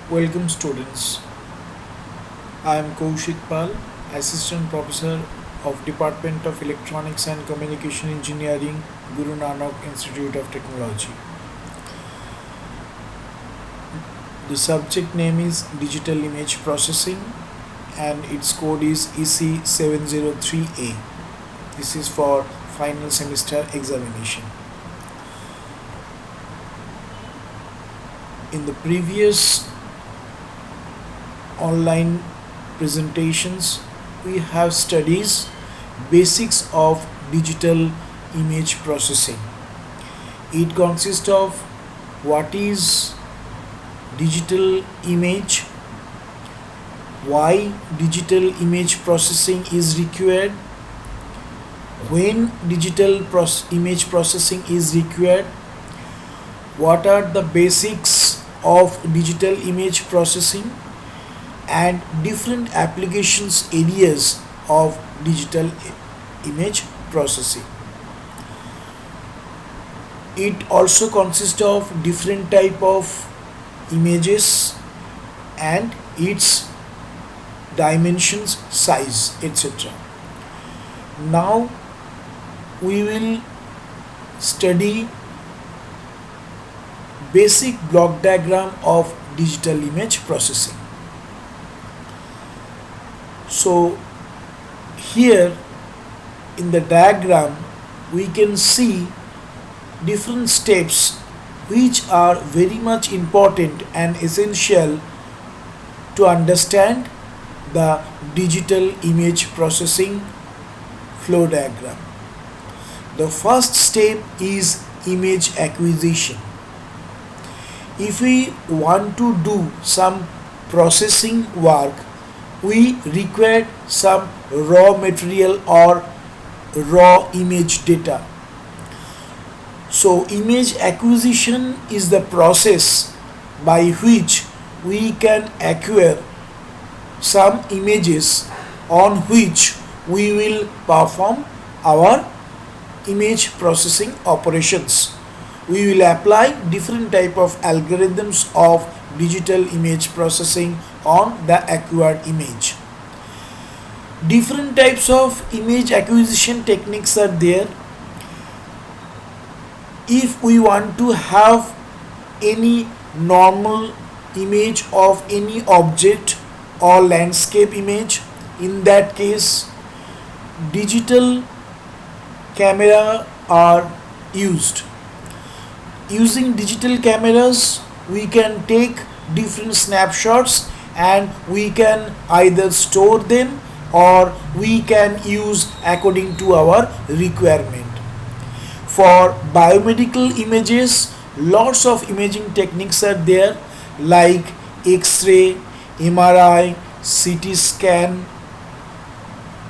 Welcome students. I am Kaushik Pal, Assistant Professor of Department of Electronics and Communication Engineering, Guru Nanak Institute of Technology. The subject name is Digital Image Processing and its code is EC703A. This is for final semester examination. In the previous online presentations, we have studies basics of digital image processing. It consists of what is digital image, why digital image processing is required, when digital image processing is required, what are the basics of digital image processing, and different applications areas of digital image processing. It also consists of different type of images and its dimensions, size, etc. Now we will study basic block diagram of digital image processing. So here in the diagram we can see different steps which are very much important and essential to understand the digital image processing flow diagram. The first step is image acquisition. If we want to do some processing work, we require some raw material or raw image data. So image acquisition is the process by which we can acquire some images on which we will perform our image processing operations. We will apply different type of algorithms of digital image processing on the acquired image. Different types of image acquisition techniques are there. If we want to have any normal image of any object or landscape image, in that case digital camera are used. Using digital cameras we can take different snapshots and we can either store them or we can use according to our requirement. For biomedical images, lots of imaging techniques are there like X-ray, MRI, CT scan,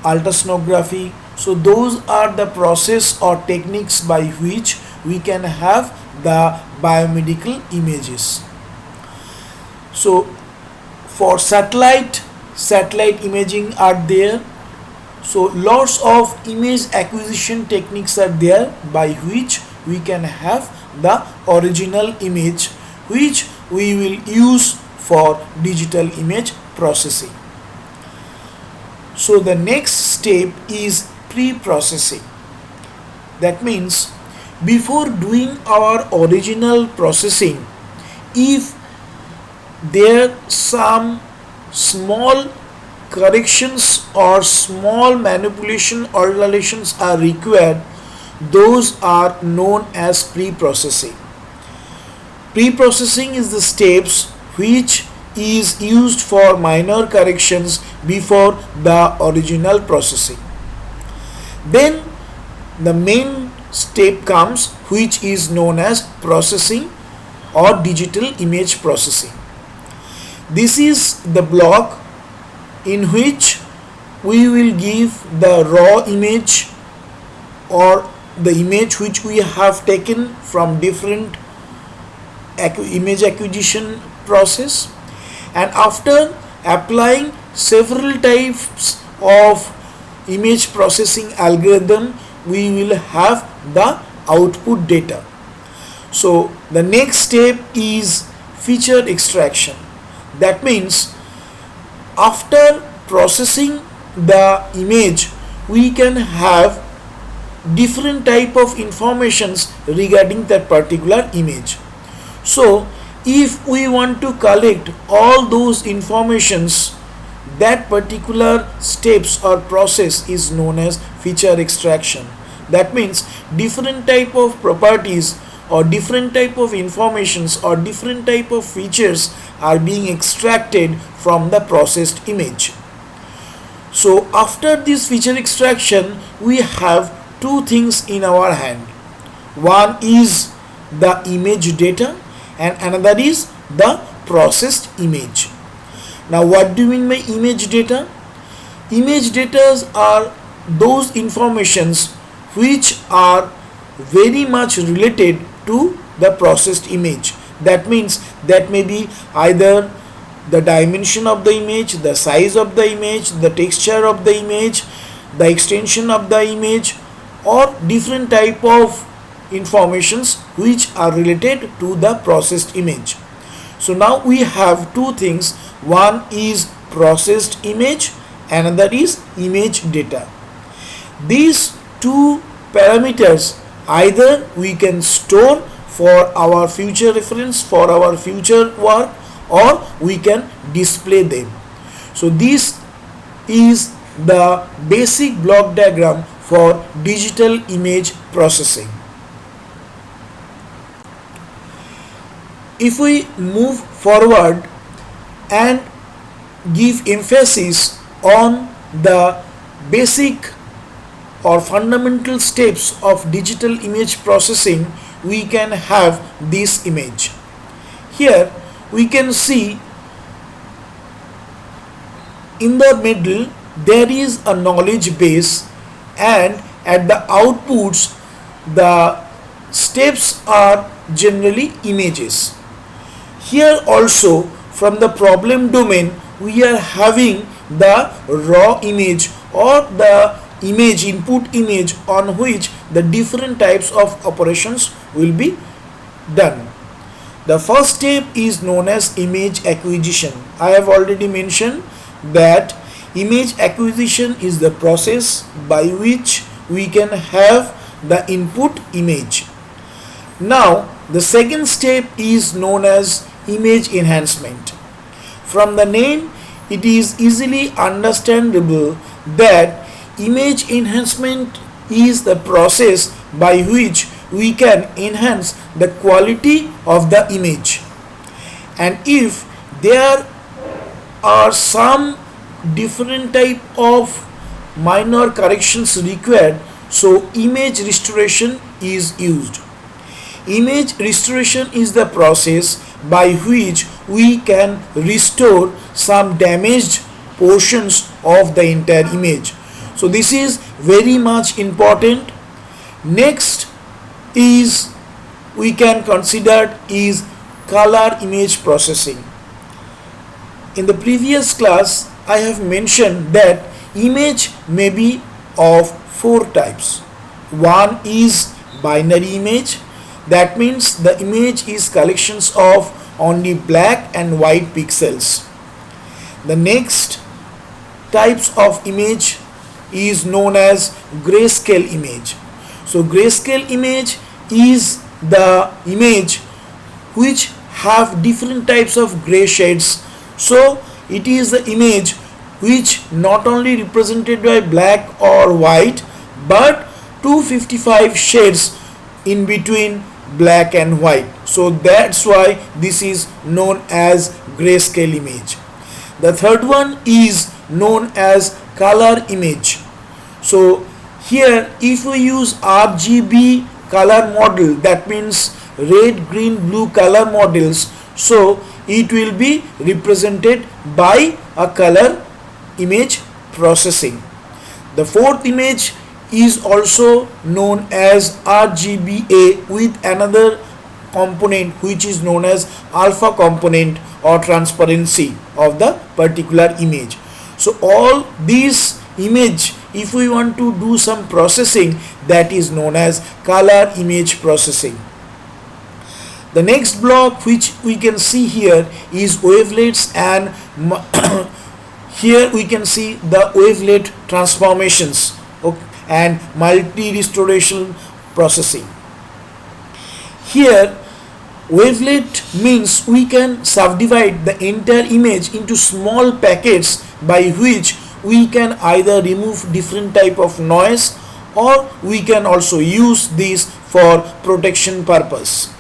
ultrasonography. So those are the process or techniques by which we can have the biomedical images. So for satellite imaging are there. So lots of image acquisition techniques are there by which we can have the original image which we will use for digital image processing. So the next step is pre-processing. That means before doing our original processing, if there some small corrections or small manipulation or alterations are required, those are known as pre-processing. Pre-processing is the steps which is used for minor corrections before the original processing. Then the main step comes which is known as processing or digital image processing. This is the block in which we will give the raw image or the image which we have taken from different image acquisition process, and after applying several types of image processing algorithm we will have the output data. So the next step is feature extraction. That means after processing the image, we can have different type of informations regarding that particular image. So if we want to collect all those informations, that particular steps or process is known as feature extraction. That means different type of properties or different type of informations or different type of features are being extracted from the processed image. So after this feature extraction, we have two things in our hand. One is the image data and another is the processed image. Now what do you mean by image data? Image data are those informations which are very much related to the processed image. That means that may be either the dimension of the image, the size of the image, the texture of the image, the extension of the image, or different type of informations which are related to the processed image. So now we have two things. One is processed image, another is image data. These two parameters either we can store for our future reference, for our future work, or we can display them. So this is the basic block diagram for digital image processing. If we move forward and give emphasis on the basic or fundamental steps of digital image processing, we can have this image. Here we can see in the middle there is a knowledge base, and at the outputs the steps are generally images. Here also from the problem domain we are having the raw image or the image, input image, on which the different types of operations will be done. The first step is known as image acquisition. I have already mentioned that image acquisition is the process by which we can have the input image. Now the second step is known as image enhancement. From the name it is easily understandable that image enhancement is the process by which we can enhance the quality of the image. And if there are some different type of minor corrections required, so image restoration is used. Image restoration is the process by which we can restore some damaged portions of the entire image. So this is very much important. Next is we can consider is color image processing. In the previous class I have mentioned that image may be of four types. One is binary image. That means the image is collections of only black and white pixels. The next types of image is known as grayscale image. So grayscale image is the image which have different types of gray shades. So it is the image which not only represented by black or white but 255 shades in between black and white. So that's why this is known as grayscale image. The third one is known as color image. So here if we use RGB color model, that means red, green, blue color models, so it will be represented by a color image processing. The fourth image is also known as RGBA with another component which is known as alpha component or transparency of the particular image. So all these image, if we want to do some processing, that is known as color image processing. The next block which we can see here is wavelets, and here we can see the wavelet transformations, okay, and multi-restoration processing. Here wavelet means we can subdivide the entire image into small packets by which we can either remove different type of noise, or we can also use this for protection purpose.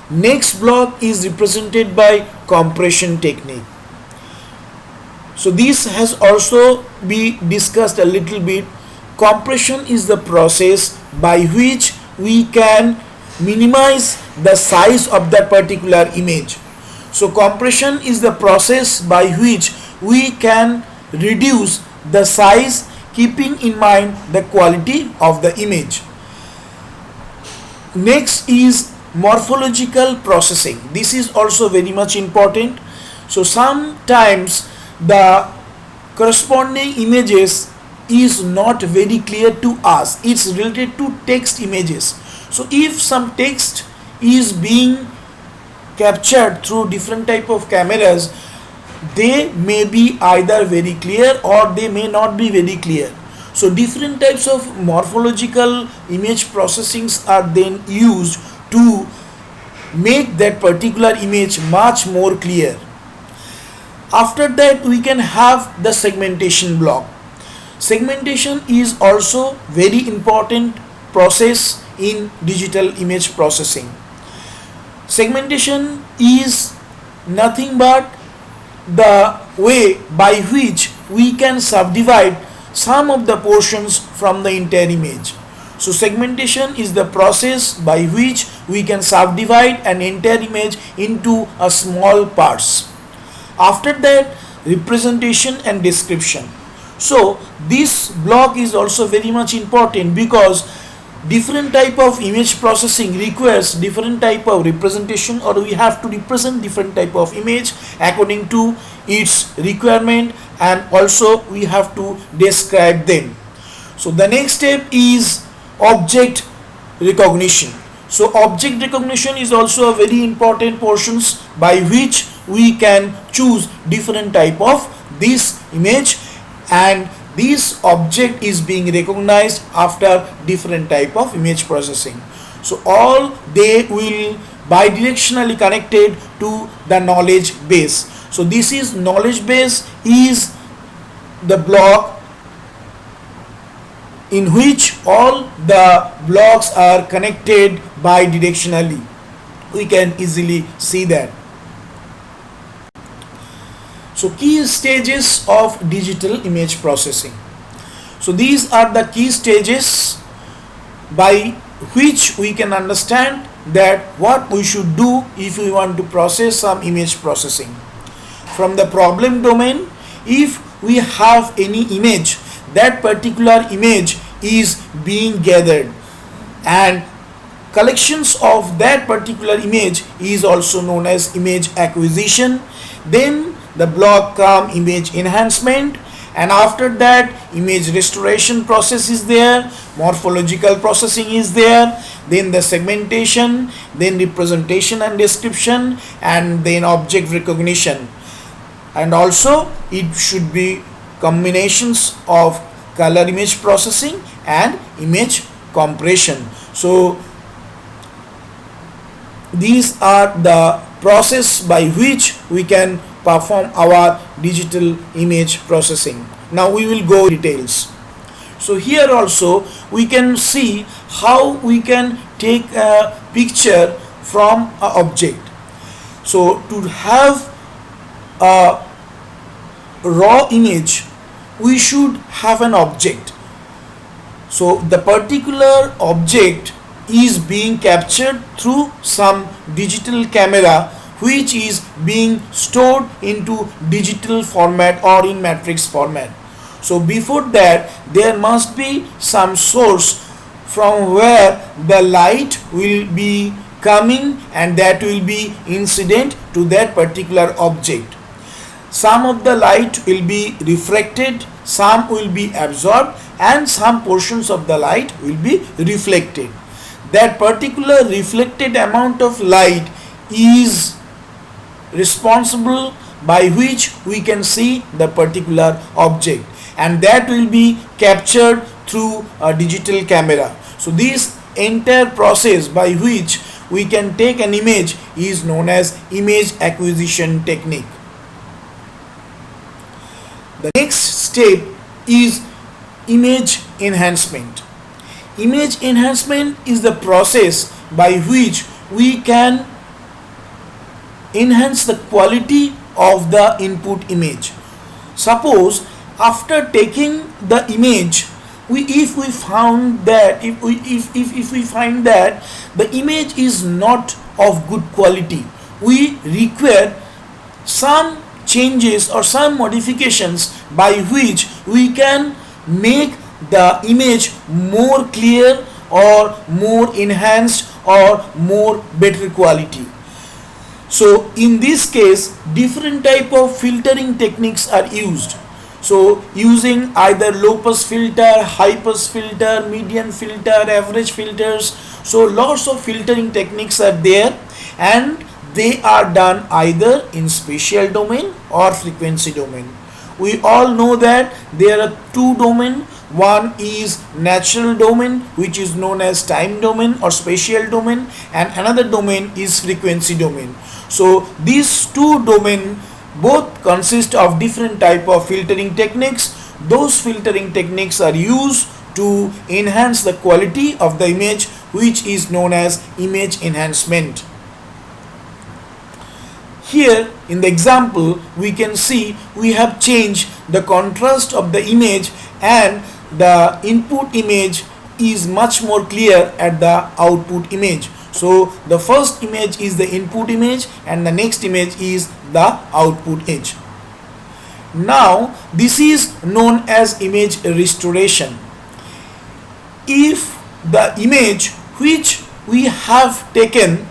Next block is represented by compression technique. So this has also been discussed a little bit. Compression is the process by which we can minimize the size of that particular image. So compression is the process by which we can reduce the size, keeping in mind the quality of the image. Next is morphological processing. This is also very much important. So sometimes the corresponding images is not very clear to us. It's related to text images. So if some text is being captured through different type of cameras, they may be either very clear or they may not be very clear. So different types of morphological image processings are then used to make that particular image much more clear. After that, we can have the segmentation block. Segmentation is also very important process in digital image processing. Segmentation is nothing but the way by which we can subdivide some of the portions from the entire image. So segmentation is the process by which we can subdivide an entire image into a small parts. After that, representation and description. So this block is also very much important because different type of image processing requires different type of representation, or we have to represent different type of image according to its requirement, and also we have to describe them. So the next step is object recognition. So object recognition is also a very important portions by which we can choose different type of this image, and this object is being recognized after different type of image processing. So all they will bidirectionally connected to the knowledge base. So this is knowledge base is the block in which all the blocks are connected bidirectionally. We can easily see that. So key stages of digital image processing. So these are the key stages by which we can understand that what we should do if we want to process some image processing. From the problem domain, if we have any image, that particular image is being gathered, and collections of that particular image is also known as image acquisition. Then the block come image enhancement, and after that image restoration process is there, morphological processing is there, then the segmentation, then representation and description, and then object recognition. And also it should be combinations of color image processing and image compression. So these are the process by which we can perform our digital image processing. Now we will go details. So here also we can see how we can take a picture from an object. So to have a raw image, we should have an object. So the particular object is being captured through some digital camera, which is being stored into digital format or in matrix format. So before that, there must be some source from where the light will be coming, and that will be incident to that particular object. Some of the light will be refracted, some will be absorbed, and some portions of the light will be reflected. That particular reflected amount of light is responsible by which we can see the particular object, and that will be captured through a digital camera. So this entire process by which we can take an image is known as image acquisition technique. The next step is image enhancement. Image enhancement is the process by which we can enhance the quality of the input image. Suppose after taking the image, if we find that the image is not of good quality, we require some changes or some modifications by which we can make the image more clear or more enhanced or more better quality. So in this case, different type of filtering techniques are used. So using either low pass filter, high pass filter, median filter, average filters. So lots of filtering techniques are there, and they are done either in spatial domain or frequency domain. We all know that there are two domain. One is natural domain, which is known as time domain or spatial domain, and another domain is frequency domain. So these two domain both consist of different type of filtering techniques. Those filtering techniques are used to enhance the quality of the image, which is known as image enhancement. Here in the example we can see we have changed the contrast of the image, and the input image is much more clear at the output image. So the first image is the input image and the next image is the output image. Now this is known as image restoration. If the image which we have taken,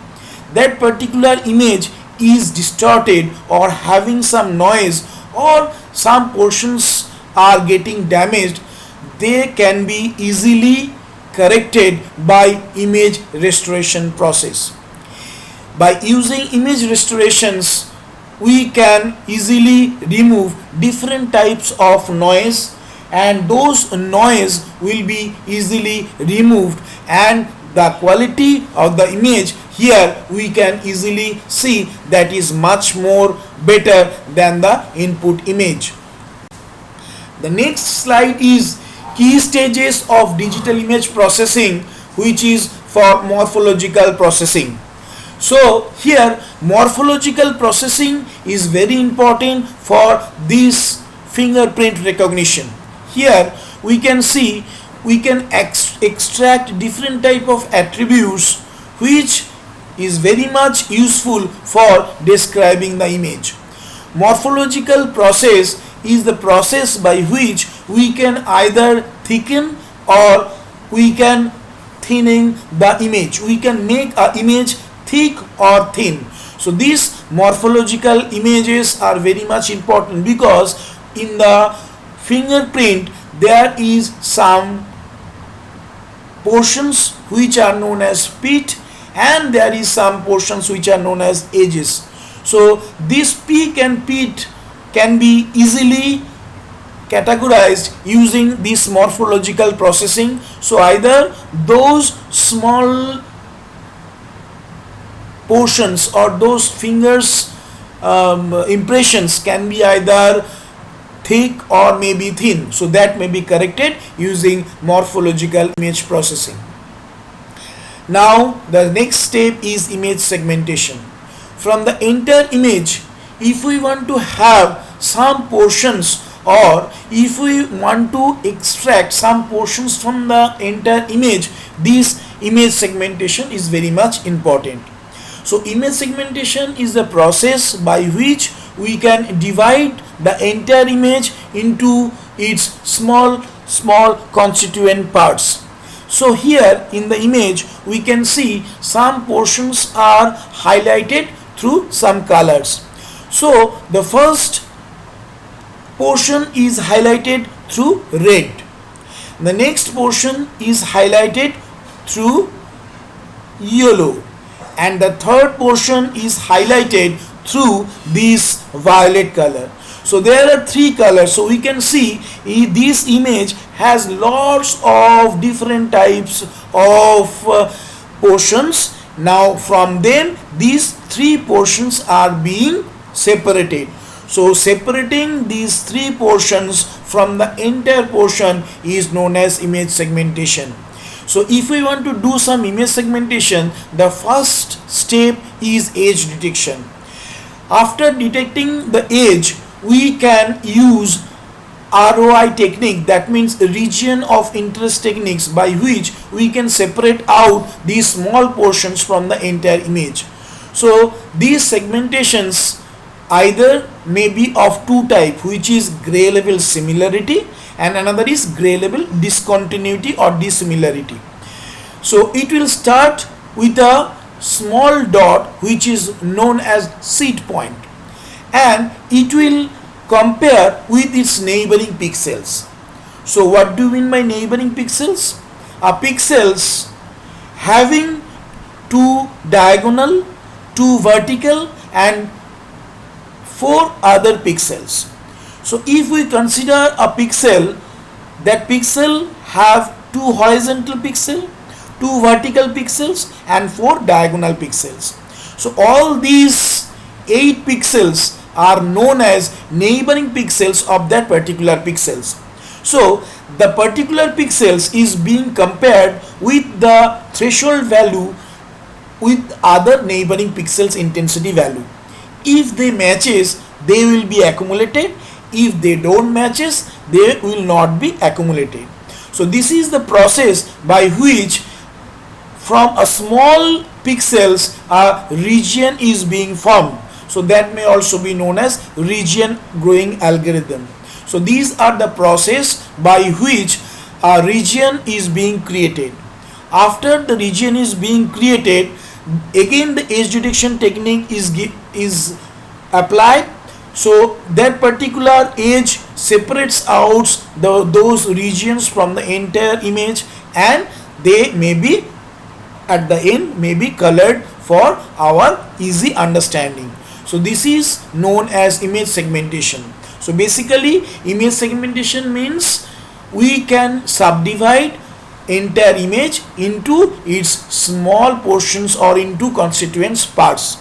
that particular image is distorted or having some noise or some portions are getting damaged, they can be easily corrected by image restoration process. By using image restorations, we can easily remove different types of noise, and those noise will be easily removed, and the quality of the image here we can easily see that is much more better than the input image. The next slide is key stages of digital image processing, which is for morphological processing. So here morphological processing is very important for this fingerprint recognition. Here we can see we can extract different type of attributes which is very much useful for describing the image. Morphological process is the process by which we can either thicken or we can thinning the image. We can make a image thick or thin. So these morphological images are very much important because in the fingerprint there is some portions which are known as pit and there is some portions which are known as edges. So this peak and pit can be easily categorized using this morphological processing. So either those small portions or those fingers impressions can be either thick or maybe thin, so that may be corrected using morphological image processing. Now the next step is image segmentation. From the entire image, if we want to have some portions or if we want to extract some portions from the entire image, this image segmentation is very much important. So image segmentation is the process by which we can divide the entire image into its small constituent parts. So here in the image we can see some portions are highlighted through some colors. So the first portion is highlighted through red. The next portion is highlighted through yellow, and the third portion is highlighted through this violet color. So there are three colors. So we can see this image has lots of different types of portions. Now from them these three portions are being separated. So separating these three portions from the entire portion is known as image segmentation. So if we want to do some image segmentation, the first step is edge detection. After detecting the edge, we can use ROI technique, that means region of interest techniques, by which we can separate out these small portions from the entire image. So these segmentations either may be of two types, which is gray level similarity and another is gray level discontinuity or dissimilarity. So it will start with a small dot which is known as seed point, and it will compare with its neighboring pixels. So what do you mean by neighboring pixels? Pixels having two diagonal, two vertical and four other pixels. So if we consider a pixel, that pixel have two horizontal pixel, two vertical pixels and four diagonal pixels. So all these 8 pixels are known as neighboring pixels of that particular pixels. So the particular pixels is being compared with the threshold value with other neighboring pixels intensity value. If they matches, they will be accumulated. If they don't matches, they will not be accumulated. So this is the process by which from a small pixels a region is being formed. So that may also be known as region growing algorithm. So these are the process by which a region is being created. After the region is being created, again the edge detection technique is applied. So that particular edge separates out those regions from the entire image, and they may be at the end may be colored for our easy understanding. So this is known as image segmentation. So basically image segmentation means we can subdivide entire image into its small portions or into constituent parts,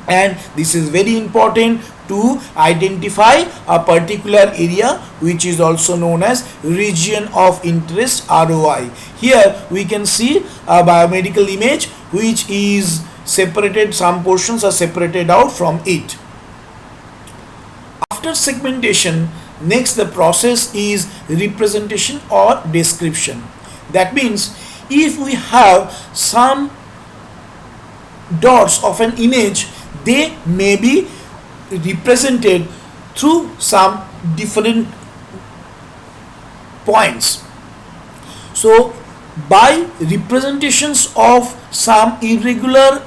and this is very important to identify a particular area which is also known as region of interest ROI. Here we can see a biomedical image which is separated, some portions are separated out from it. After segmentation, next the process is representation or description. That means if we have some dots of an image, they may be represented through some different points. So by representations of some irregular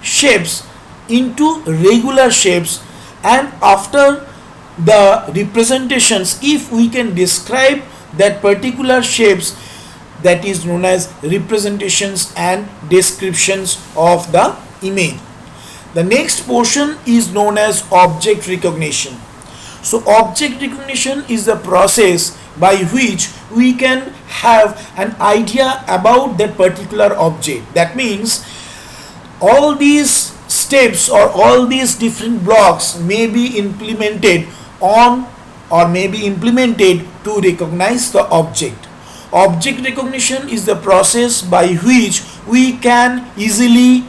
shapes into regular shapes, and after the representations, if we can describe that particular shapes, that is known as representations and descriptions of the image. The next portion is known as object recognition. So object recognition is the process by which we can have an idea about that particular object. That means all these steps or all these different blocks may be implemented on or may be implemented to recognize the object. Object recognition is the process by which we can easily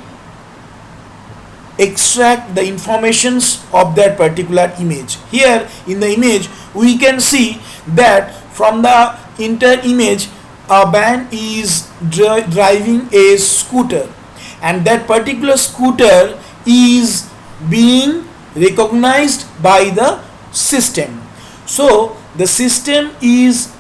extract the informations of that particular image. Here in the image we can see that from the entire image a man is driving a scooter, and that particular scooter is being recognized by the system. So the system is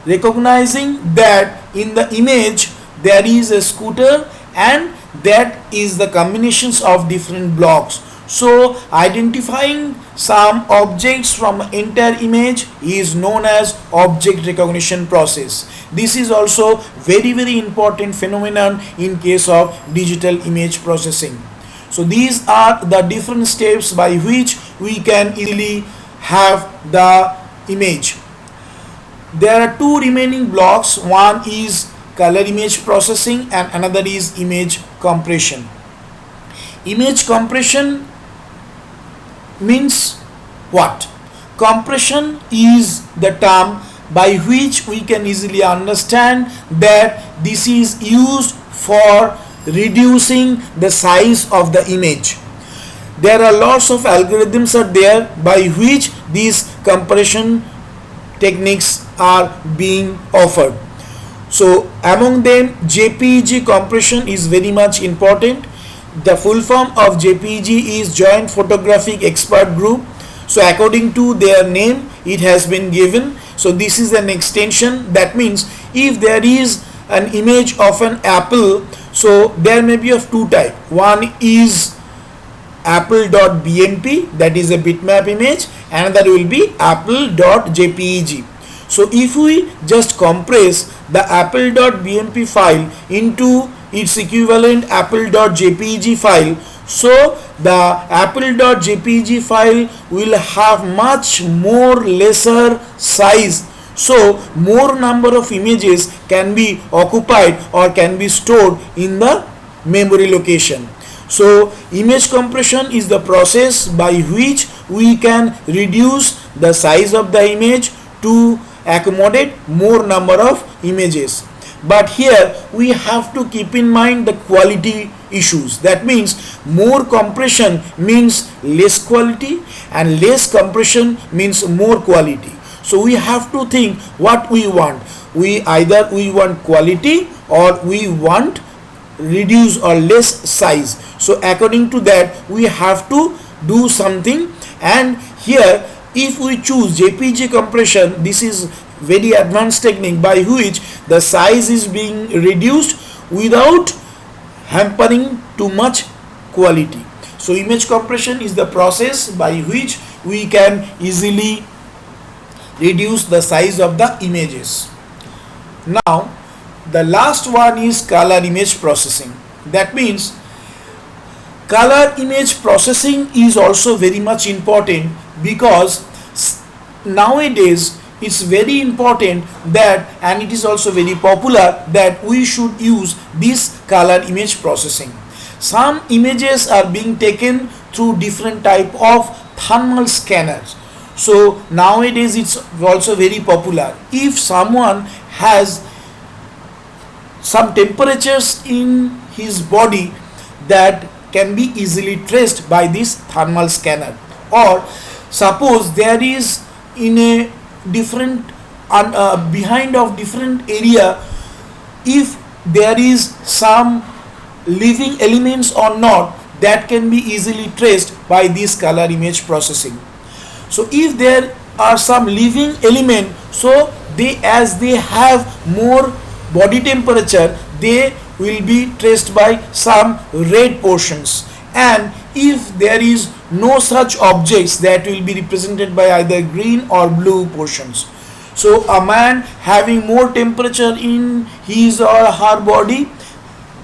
recognizing that in the image there is a scooter, and that is the combinations of different blocks. So identifying some objects from entire image is known as object recognition process. This is also very important phenomenon in case of digital image processing. So these are the different steps by which we can easily have the image. There are two remaining blocks. One is color image processing and another is image compression. Image compression means what? Compression is the term by which we can easily understand that this is used for reducing the size of the image. There are lots of algorithms are there by which these compression techniques are being offered. So among them JPEG compression is very much important. The full form of JPEG is Joint Photographic Expert Group. So according to their name it has been given. So this is an extension. That means if there is an image of an apple, so there may be of two types. One is apple.bmp, that is a bitmap image, and that will be apple.jpeg. So if we just compress the apple.bmp file into its equivalent apple.jpeg file, so the apple.jpeg file will have much more lesser size, so more number of images can be occupied or can be stored in the memory location. So image compression is the process by which we can reduce the size of the image to accommodate more number of images. But here we have to keep in mind the quality issues. That means more compression means less quality and less compression means more quality. So we have to think what we want. Either we want quality or we want reduce or less size. So according to that we have to do something, and here if we choose JPG compression, this is very advanced technique by which the size is being reduced without hampering too much quality. So image compression is the process by which we can easily reduce the size of the images. Now the last one is color image processing. That means color image processing is also very much important, because nowadays it's very important that, and it is also very popular that we should use this color image processing. Some images are being taken through different type of thermal scanners. So nowadays it's also very popular. If someone has some temperatures in his body, that can be easily traced by this thermal scanner, or suppose there is in a different behind of different area, if there is some living elements or not, that can be easily traced by this color image processing. So if there are some living element, so as they have more body temperature, they will be traced by some red portions, and if there is no such objects, that will be represented by either green or blue portions. So a man having more temperature in his or her body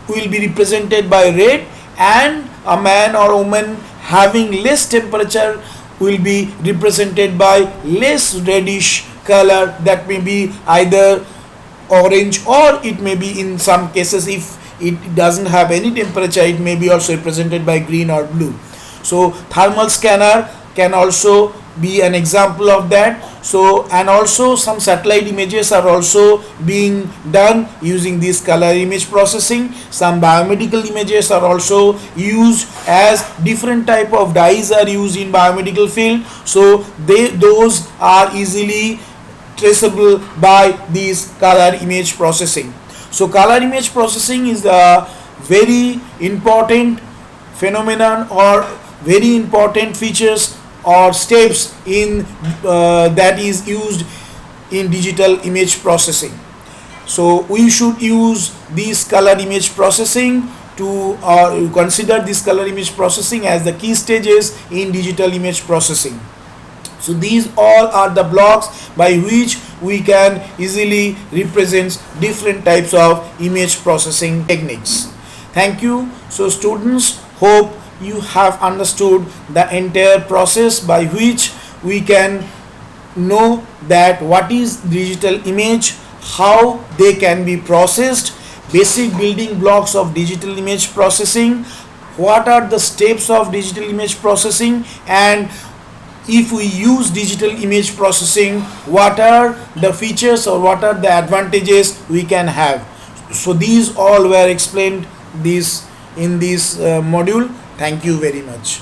will be represented by red, and a man or woman having less temperature will be represented by less reddish color, that may be either orange, or it may be, in some cases if it doesn't have any temperature, it may be also represented by green or blue. So thermal scanner can also be an example of that. So, and also some satellite images are also being done using this color image processing. Some biomedical images are also used, as different type of dyes are used in biomedical field, so those are easily traceable by this color image processing. So color image processing is a very important phenomenon or very important features or steps in that is used in digital image processing. So we should use this color image processing to or consider this color image processing as the key stages in digital image processing. So these all are the blocks by which we can easily represent different types of image processing techniques. Thank you. So students, hope you have understood the entire process by which we can know that what is digital image, how they can be processed, basic building blocks of digital image processing, what are the steps of digital image processing, and if we use digital image processing, what are the features or what are the advantages we can have. So these all were explained this in this module. Thank you very much.